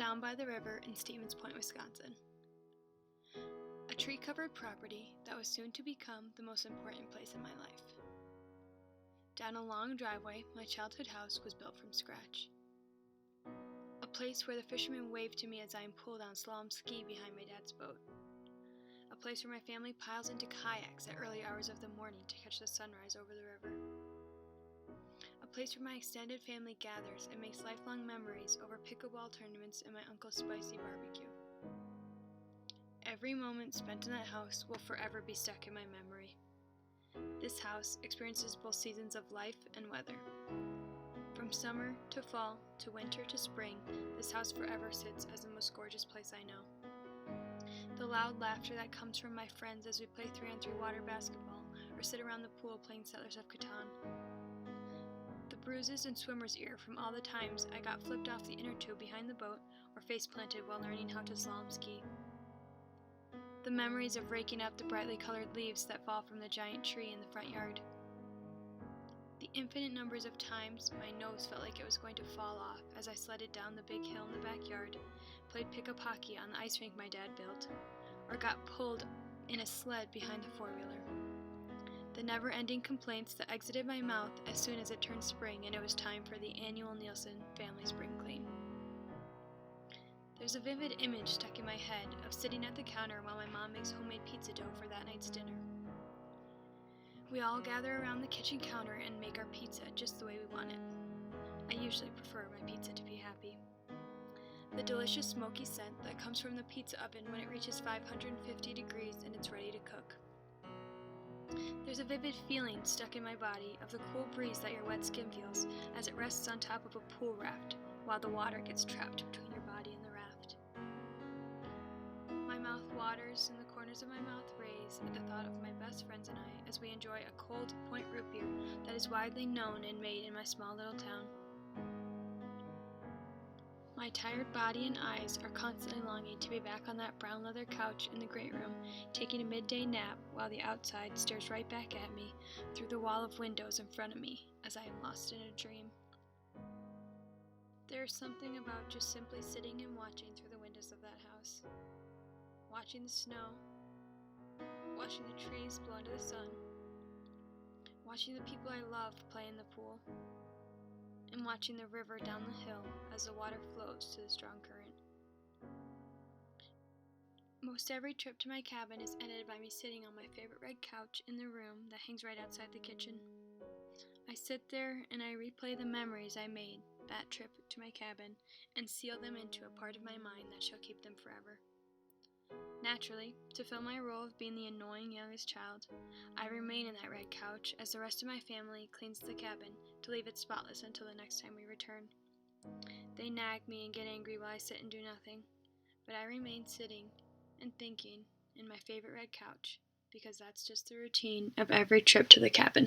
down by the river in Stevens Point, Wisconsin. A tree-covered property that was soon to become the most important place in my life. Down a long driveway, my childhood house was built from scratch. A place where the fishermen waved to me as I am pulled on slalom ski behind my dad's boat. A place where my family piles into kayaks at early hours of the morning to catch the sunrise over the river. A place where my extended family gathers and makes lifelong memories over pickleball tournaments and my uncle's spicy barbecue. Every moment spent in that house will forever be stuck in my memory. This house experiences both seasons of life and weather. From summer to fall to winter to spring, this house forever sits as the most gorgeous place I know. The loud laughter that comes from my friends as we play 3-on-3 water basketball or sit around the pool playing Settlers of Catan. The bruises and swimmer's ear from all the times I got flipped off the inner tube behind the boat or face planted while learning how to slalom ski. The memories of raking up the brightly colored leaves that fall from the giant tree in the front yard. The infinite numbers of times my nose felt like it was going to fall off as I sledded down the big hill in the backyard, played pickup hockey on the ice rink my dad built, or got pulled in a sled behind the four-wheeler. The never-ending complaints that exited my mouth as soon as it turned spring and it was time for the annual Nielsen family spring clean. There's a vivid image stuck in my head of sitting at the counter while my mom makes homemade pizza dough for that night's dinner. We all gather around the kitchen counter and make our pizza just the way we want it. I usually prefer my pizza to be happy. The delicious smoky scent that comes from the pizza oven when it reaches 550 degrees and it's ready to cook. There's a vivid feeling stuck in my body of the cool breeze that your wet skin feels as it rests on top of a pool raft while the water gets trapped between your body and the raft. My mouth waters and the corners of my mouth raise at the thought of my best friends and I as we enjoy a cold Point root beer that is widely known and made in my small little town. My tired body and eyes are constantly longing to be back on that brown leather couch in the great room, taking a midday nap while the outside stares right back at me through the wall of windows in front of me as I am lost in a dream. There is something about just simply sitting and watching through the windows of that house. Watching the snow, watching the trees blow into the sun, watching the people I love play in the pool, and watching the river down the hill as the water flows to the strong current. Most every trip to my cabin is ended by me sitting on my favorite red couch in the room that hangs right outside the kitchen. I sit there and I replay the memories I made that trip to my cabin and seal them into a part of my mind that shall keep them forever. Naturally, to fill my role of being the annoying youngest child, I remain in that red couch as the rest of my family cleans the cabin to leave it spotless until the next time we return. They nag me and get angry while I sit and do nothing, but I remain sitting and thinking in my favorite red couch because that's just the routine of every trip to the cabin.